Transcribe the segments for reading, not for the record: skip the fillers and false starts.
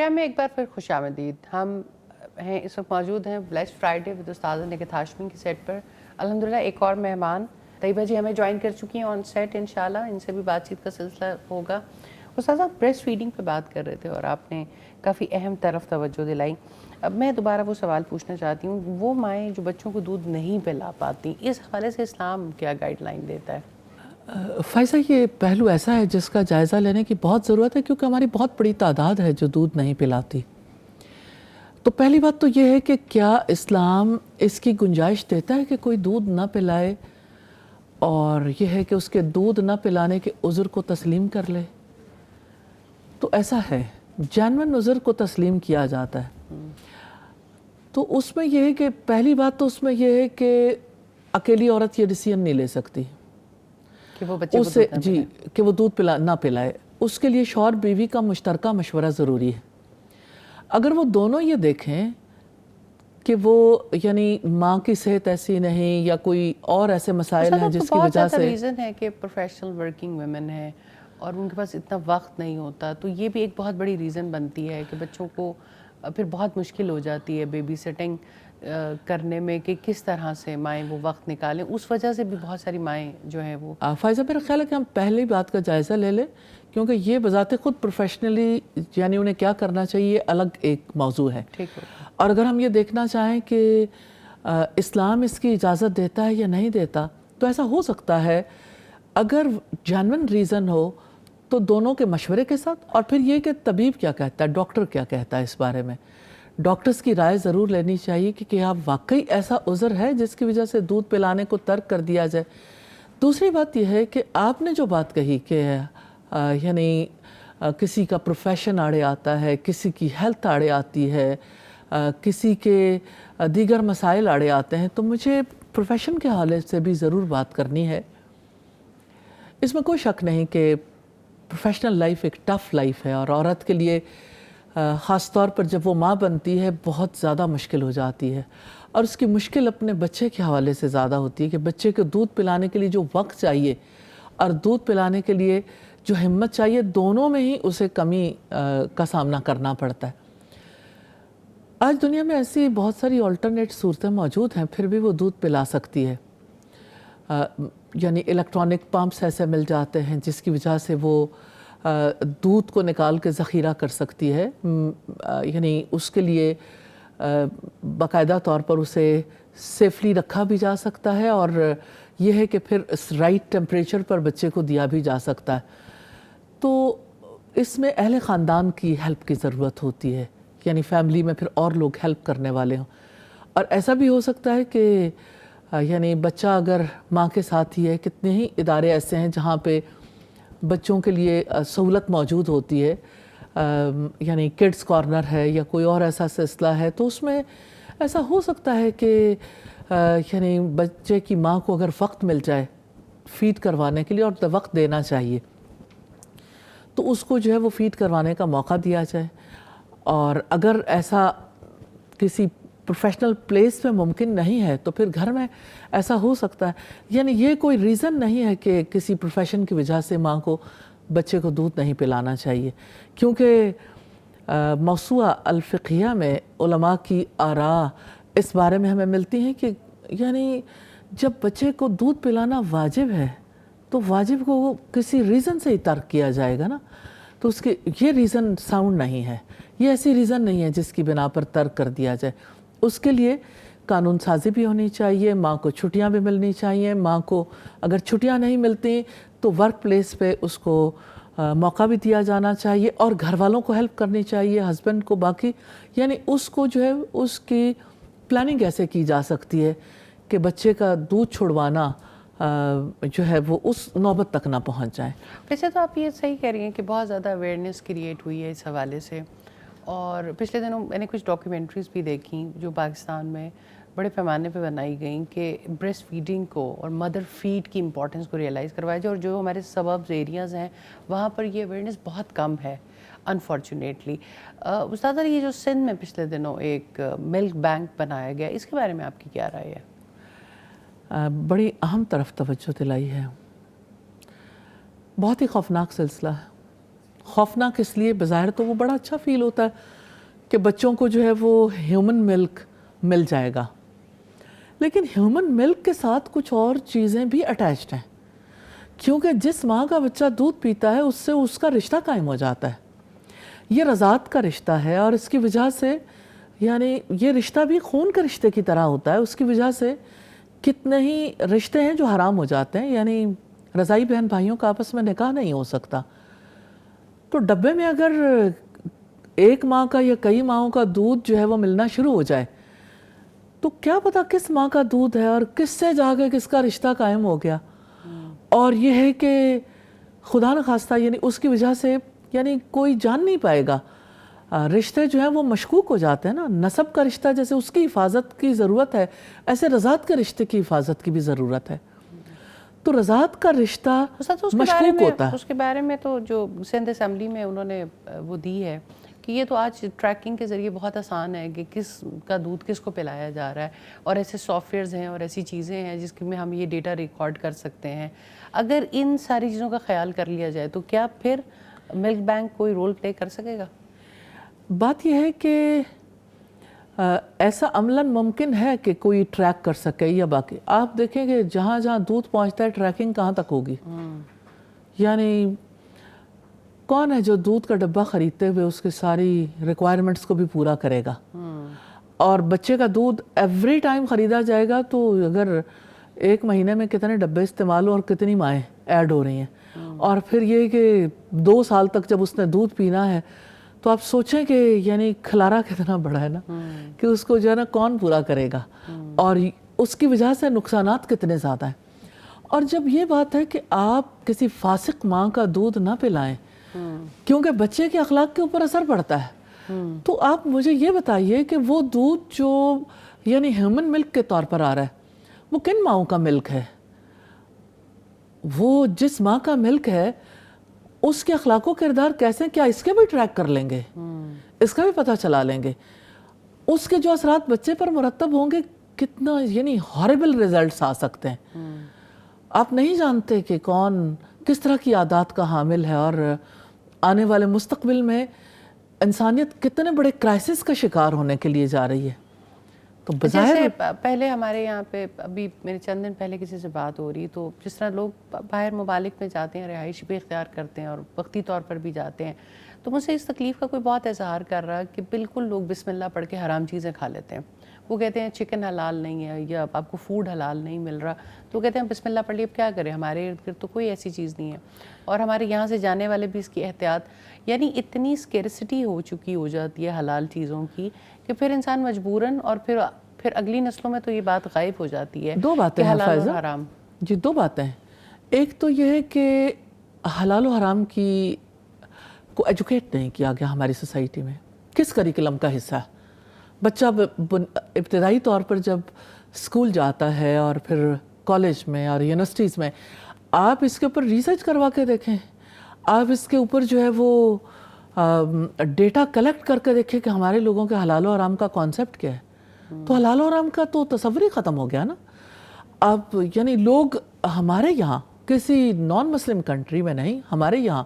Programme میں ایک بار پھر خوش آمدید. ہم ہیں اس وقت موجود ہیں بلیسڈ فرائیڈے ود استاذہ نکہت ہاشمی کی سیٹ پر. الحمدللہ ایک اور مہمان طیبہ جی ہمیں جوائن کر چکی ہیں آن سیٹ. انشاءاللہ ان سے بھی بات چیت کا سلسلہ ہوگا. استاذہ بریسٹ فیڈنگ پہ بات کر رہے تھے اور آپ نے کافی اہم طرف توجہ دلائی. اب میں دوبارہ وہ سوال پوچھنا چاہتی ہوں, وہ مائیں جو بچوں کو دودھ نہیں پلا پاتی, اس حوالے سے اسلام کیا گائیڈ لائن دیتا ہے؟ فائزہ, یہ پہلو ایسا ہے جس کا جائزہ لینے کی بہت ضرورت ہے, کیونکہ ہماری بہت بڑی تعداد ہے جو دودھ نہیں پلاتی. تو پہلی بات تو یہ ہے کہ کیا اسلام اس کی گنجائش دیتا ہے کہ کوئی دودھ نہ پلائے, اور یہ ہے کہ اس کے دودھ نہ پلانے کے عذر کو تسلیم کر لے؟ تو ایسا ہے, جینوئن عذر کو تسلیم کیا جاتا ہے. تو اس میں یہ ہے کہ پہلی بات تو اس میں یہ ہے کہ اکیلی عورت یہ ڈیسیژن نہیں لے سکتی کہ وہ بچے اسے کہ وہ دودھ نہ پلائے. اس کے لیے شوہر بیوی کا مشترکہ مشورہ ضروری ہے. اگر وہ دونوں یہ دیکھیں کہ وہ یعنی ماں کی صحت ایسی نہیں یا کوئی اور ایسے مسائل ہیں جس کی وجہ سے, ریزن ہے کہ پروفیشنل ورکنگ ویمن ہیں اور ان کے پاس اتنا وقت نہیں ہوتا, تو یہ بھی ایک بہت بڑی ریزن بنتی ہے کہ بچوں کو پھر بہت مشکل ہو جاتی ہے بیبی سیٹنگ کرنے میں کہ کس طرح سے مائیں وہ وقت نکالیں. اس وجہ سے بھی بہت ساری مائیں جو ہیں وہ فائزہ, میرا خیال ہے کہ ہم پہلی بات کا جائزہ لے لیں, کیونکہ یہ بذات خود پروفیشنلی یعنی انہیں کیا کرنا چاہیے الگ ایک موضوع ہے. اور اگر ہم یہ دیکھنا چاہیں کہ اسلام اس کی اجازت دیتا ہے یا نہیں دیتا, تو ایسا ہو سکتا ہے اگر جینوئن ریزن ہو تو دونوں کے مشورے کے ساتھ, اور پھر یہ کہ طبیب کیا کہتا ہے, ڈاکٹر کیا کہتا ہے اس بارے میں. ڈاکٹرز کی رائے ضرور لینی چاہیے کہ کیا واقعی ایسا عذر ہے جس کی وجہ سے دودھ پلانے کو ترک کر دیا جائے. دوسری بات یہ ہے کہ آپ نے جو بات کہی کہ یعنی کسی کا پروفیشن آڑے آتا ہے, کسی کی ہیلتھ آڑے آتی ہے, کسی کے دیگر مسائل آڑے آتے ہیں, تو مجھے پروفیشن کے حوالے سے بھی ضرور بات کرنی ہے. اس میں کوئی شک نہیں کہ پروفیشنل لائف ایک ٹف لائف ہے, اور عورت کے لیے خاص طور پر جب وہ ماں بنتی ہے بہت زیادہ مشکل ہو جاتی ہے. اور اس کی مشکل اپنے بچے کے حوالے سے زیادہ ہوتی ہے کہ بچے کو دودھ پلانے کے لیے جو وقت چاہیے اور دودھ پلانے کے لیے جو ہمت چاہیے, دونوں میں ہی اسے کمی کا سامنا کرنا پڑتا ہے. آج دنیا میں ایسی بہت ساری آلٹرنیٹ صورتیں موجود ہیں, پھر بھی وہ دودھ پلا سکتی ہے. یعنی الیکٹرانک پمپس ایسے مل جاتے ہیں جس کی وجہ سے وہ دودھ کو نکال کے ذخیرہ کر سکتی ہے. یعنی اس کے لیے باقاعدہ طور پر اسے سیفلی رکھا بھی جا سکتا ہے, اور یہ ہے کہ پھر رائٹ ٹیمپریچر پر بچے کو دیا بھی جا سکتا ہے. تو اس میں اہل خاندان کی ہیلپ کی ضرورت ہوتی ہے, یعنی فیملی میں پھر اور لوگ ہیلپ کرنے والے ہوں. اور ایسا بھی ہو سکتا ہے کہ یعنی بچہ اگر ماں کے ساتھ ہی ہے, کتنے ہی ادارے ایسے ہیں جہاں پہ بچوں کے لیے سہولت موجود ہوتی ہے, یعنی کڈز کارنر ہے یا کوئی اور ایسا سلسلہ ہے, تو اس میں ایسا ہو سکتا ہے کہ یعنی بچے کی ماں کو اگر وقت مل جائے فیڈ کروانے کے لیے, اور وقت دینا چاہیے, تو اس کو جو ہے وہ فیڈ کروانے کا موقع دیا جائے. اور اگر ایسا کسی پروفیشنل پلیس میں ممکن نہیں ہے تو پھر گھر میں ایسا ہو سکتا ہے. یعنی یہ کوئی ریزن نہیں ہے کہ کسی پروفیشن کی وجہ سے ماں کو بچے کو دودھ نہیں پلانا چاہیے, کیونکہ موسوعہ الفقیہ میں علماء کی آراء اس بارے میں ہمیں ملتی ہیں کہ یعنی جب بچے کو دودھ پلانا واجب ہے تو واجب کو کسی ریزن سے ہی ترک کیا جائے گا نا. تو اس کے یہ ریزن ساؤنڈ نہیں ہے, یہ ایسی ریزن نہیں ہے جس کی بنا پر ترک کر دیا جائے. اس کے لیے قانون سازی بھی ہونی چاہیے, ماں کو چھٹیاں بھی ملنی چاہیے. ماں کو اگر چھٹیاں نہیں ملتی تو ورک پلیس پہ اس کو موقع بھی دیا جانا چاہیے, اور گھر والوں کو ہیلپ کرنی چاہیے, ہسبینڈ کو, باقی یعنی اس کو جو ہے اس کی پلاننگ ایسے کی جا سکتی ہے کہ بچے کا دودھ چھڑوانا جو ہے وہ اس نوبت تک نہ پہنچ جائے. ویسے تو آپ یہ صحیح کہہ رہی ہیں کہ بہت زیادہ اویئرنیس کریٹ ہوئی ہے اس حوالے سے, اور پچھلے دنوں میں نے کچھ ڈاکیومنٹریز بھی دیکھیں جو پاکستان میں بڑے پیمانے پہ بنائی گئیں کہ بریسٹ فیڈنگ کو اور مدر فیڈ کی امپورٹنس کو ریئلائز کروایا جائے. اور جو ہمارے سببز ایریاز ہیں وہاں پر یہ اویئرنیس بہت کم ہے انفارچونیٹلی. استاذہ, یہ جو سندھ میں پچھلے دنوں ایک ملک بینک بنایا گیا, اس کے بارے میں آپ کی کیا رائے ہے؟ بڑی اہم طرف توجہ دلائی ہے. بہت ہی خوفناک سلسلہ ہے. خوفناک اس لیے، بظاہر تو وہ بڑا اچھا فیل ہوتا ہے کہ بچوں کو جو ہے وہ ہیومن ملک مل جائے گا، لیکن ہیومن ملک کے ساتھ کچھ اور چیزیں بھی اٹیچڈ ہیں، کیونکہ جس ماں کا بچہ دودھ پیتا ہے اس سے اس کا رشتہ قائم ہو جاتا ہے، یہ رضاعت کا رشتہ ہے، اور اس کی وجہ سے یعنی یہ رشتہ بھی خون کے رشتے کی طرح ہوتا ہے، اس کی وجہ سے کتنے ہی رشتے ہیں جو حرام ہو جاتے ہیں، یعنی رضاعی بہن بھائیوں کا آپس میں نکاح نہیں ہو سکتا۔ تو ڈبے میں اگر ایک ماں کا یا کئی ماؤں کا دودھ جو ہے وہ ملنا شروع ہو جائے تو کیا پتا کس ماں کا دودھ ہے اور کس سے جا کے کس کا رشتہ قائم ہو گیا، اور یہ ہے کہ خدا نخواستہ یعنی اس کی وجہ سے یعنی کوئی جان نہیں پائے گا، رشتے جو ہیں وہ مشکوک ہو جاتے ہیں نا، نسب کا رشتہ جیسے اس کی حفاظت کی ضرورت ہے، ایسے رضاعت کے رشتے کی حفاظت کی بھی ضرورت ہے، تو رضاعت کا رشتہ مشکوک ہوتا ہے۔ اس کے بارے میں تو جو سندھ اسمبلی میں انہوں نے وہ دی ہے کہ یہ تو آج ٹریکنگ کے ذریعے بہت آسان ہے کہ کس کا دودھ کس کو پلایا جا رہا ہے، اور ایسے سافٹ ویئرز ہیں اور ایسی چیزیں ہیں جس میں ہم یہ ڈیٹا ریکارڈ کر سکتے ہیں۔ اگر ان ساری چیزوں کا خیال کر لیا جائے تو کیا پھر ملک بینک کوئی رول پلے کر سکے گا؟ بات یہ ہے کہ ایسا عملاً ممکن ہے کہ کوئی ٹریک کر سکے، یا باقی آپ دیکھیں کہ جہاں جہاں دودھ پہنچتا ہے ٹریکنگ کہاں تک ہوگی؟ یعنی کون ہے جو دودھ کا ڈبہ خریدتے ہوئے اس کی ساری ریکوائرمنٹس کو بھی پورا کرے گا؟ اور بچے کا دودھ ایوری ٹائم خریدا جائے گا تو اگر ایک مہینے میں کتنے ڈبے استعمال ہو اور کتنی مائیں ایڈ ہو رہی ہیں، اور پھر یہ کہ 2 سال تک جب اس نے دودھ پینا ہے تو آپ سوچیں کہ یعنی کھلارا کتنا بڑا ہے نا، کہ اس کو جو ہے نا کون پورا کرے گا، اور اس کی وجہ سے نقصانات کتنے زیادہ ہیں۔ اور جب یہ بات ہے کہ آپ کسی فاسق ماں کا دودھ نہ پلائیں کیونکہ بچے کے اخلاق کے اوپر اثر پڑتا ہے، تو آپ مجھے یہ بتائیے کہ وہ دودھ جو یعنی ہیومن ملک کے طور پر آ رہا ہے وہ کن ماؤں کا ملک ہے؟ وہ جس ماں کا ملک ہے اس کے اخلاق و کردار کیسے، کیا اس کے بھی ٹریک کر لیں گے، اس کا بھی پتہ چلا لیں گے، اس کے جو اثرات بچے پر مرتب ہوں گے کتنا یعنی ہاربل ریزلٹس آ سکتے ہیں۔ آپ نہیں جانتے کہ کون کس طرح کی عادات کا حامل ہے، اور آنے والے مستقبل میں انسانیت کتنے بڑے کرائسس کا شکار ہونے کے لیے جا رہی ہے۔ تو جیسے پہلے ہمارے یہاں پہ ابھی میرے چند دن پہلے کسی سے بات ہو رہی، تو جس طرح لوگ باہر ممالک میں جاتے ہیں، رہائش بھی اختیار کرتے ہیں اور وقتی طور پر بھی جاتے ہیں، تو مجھ سے اس تکلیف کا کوئی بہت اظہار کر رہا کہ بالکل لوگ بسم اللہ پڑھ کے حرام چیزیں کھا لیتے ہیں۔ وہ کہتے ہیں چکن حلال نہیں ہے یا آپ کو فوڈ حلال نہیں مل رہا، تو وہ کہتے ہیں بسم اللہ پڑھ لی، اب کیا کریں، ہمارے ارد گرد تو کوئی ایسی چیز نہیں ہے، اور ہمارے یہاں سے جانے والے بھی اس کی احتیاط، یعنی اتنی اسکیرسٹی ہو چکی ہو جاتی ہے حلال چیزوں کی کہ پھر انسان مجبوراً، اور پھر اگلی نسلوں میں تو یہ بات غائب ہو جاتی ہے۔ 2 باتیں ہیں حلال فائزہ اور حرام۔ جی 2 باتیں ہیں، ایک تو یہ ہے کہ حلال و حرام کی کو ایجوکیٹ نہیں کیا گیا ہماری سوسائٹی میں، کس کریکلم کا حصہ ہے؟ بچہ ابتدائی طور پر جب اسکول جاتا ہے اور پھر کالج میں اور یونیورسٹیز میں، آپ اس کے اوپر ریسرچ کروا کے دیکھیں، آپ اس کے اوپر جو ہے وہ ڈیٹا کلیکٹ کر کے دیکھیں کہ ہمارے لوگوں کے حلال و حرام کا کانسیپٹ کیا ہے، تو حلال و حرام کا تو تصور ہی ختم ہو گیا نا۔ اب یعنی لوگ ہمارے یہاں کسی نان مسلم کنٹری میں نہیں، ہمارے یہاں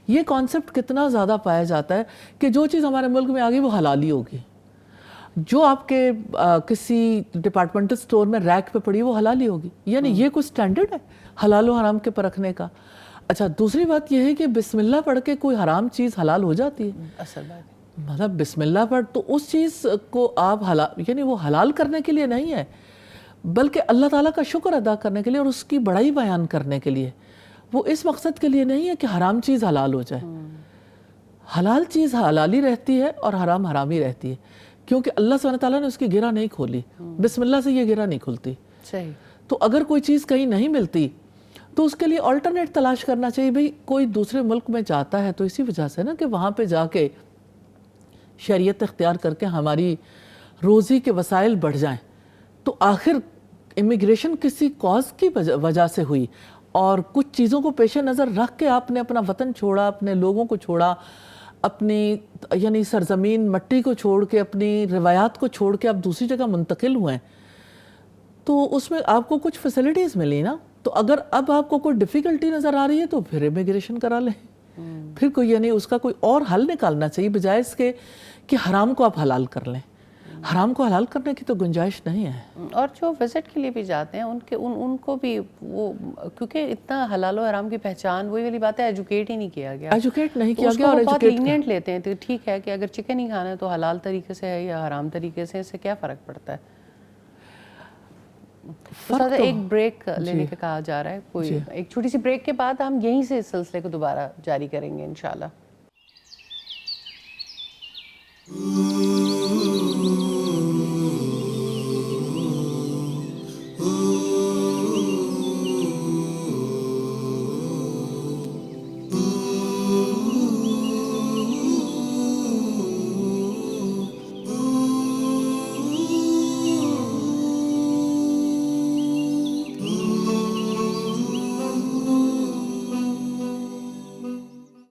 یہ کانسیپٹ کتنا زیادہ پایا جاتا ہے کہ جو چیز ہمارے ملک میں آ گئی وہ حلالی ہوگی، جو آپ کے کسی ڈپارٹمنٹل سٹور میں ریک پہ پڑی وہ حلالی ہوگی، یعنی یہ کوئی سٹینڈرڈ ہے حلال و حرام کے پرکھنے کا؟ اچھا دوسری بات یہ ہے کہ بسم اللہ پڑھ کے کوئی حرام چیز حلال ہو جاتی ہے؟ اصل بات مطلب بسم اللہ پڑھ تو اس چیز کو آپ یعنی وہ حلال کرنے کے لیے نہیں ہے، بلکہ اللہ تعالیٰ کا شکر ادا کرنے کے لیے اور اس کی بڑائی بیان کرنے کے لیے، وہ اس مقصد کے لیے نہیں ہے کہ حرام چیز حلال ہو جائے۔ حلال چیز حلالی رہتی ہے اور حرام حرامی رہتی ہے، کیونکہ اللہ سبحانہ تعالیٰ نے اس کی گرہ نہیں کھولی، بسم اللہ سے یہ گرہ نہیں کھلتی۔ صحیح۔ تو اگر کوئی چیز کہیں نہیں ملتی تو اس کے لیے آلٹرنیٹ تلاش کرنا چاہیے۔ بھئی کوئی دوسرے ملک میں جاتا ہے تو اسی وجہ سے نا کہ وہاں پہ جا کے شریعت اختیار کر کے ہماری روزی کے وسائل بڑھ جائیں، تو آخر امیگریشن کسی کاز کی وجہ سے ہوئی، اور کچھ چیزوں کو پیش نظر رکھ کے آپ نے اپنا وطن چھوڑا، اپنے لوگوں کو چھوڑا، اپنی یعنی سرزمین مٹی کو چھوڑ کے، اپنی روایات کو چھوڑ کے آپ دوسری جگہ منتقل ہوئے، تو اس میں آپ کو کچھ فیسلٹیز ملی نا۔ تو اگر اب آپ کو کوئی ڈیفیکلٹی نظر آ رہی ہے تو پھر امیگریشن کرا لیں، پھر کوئی یعنی اس کا کوئی اور حل نکالنا چاہیے بجائے اس کے کہ حرام کو آپ حلال کر لیں. حرام کو حلال کرنے کی تو گنجائش نہیں ہے. اور جو وزٹ کے لیے بھی جاتے ہیں ان کو بھی وہ کیونکہ اتنا حلال و حرام کی پہچان وہی والی بات ہے ایجوکیٹ ہی نہیں کیا گیا. ایجوکیٹ نہیں کیا گیا اور اور بہت ایجوکیٹ لینینٹ لیتے ہیں. تو ٹھیک ہے کہ اگر چکن ہی کھانا ہے تو حلال طریقے سے ہے یا حرام طریقے سے، اس سے کیا فرق پڑتا ہے؟ ایک بریک لینے کا کہا جا رہا ہے، کوئی ایک چھوٹی سی بریک کے بعد ہم یہیں سے اس سلسلے کو دوبارہ جاری کریں گے انشاءاللہ.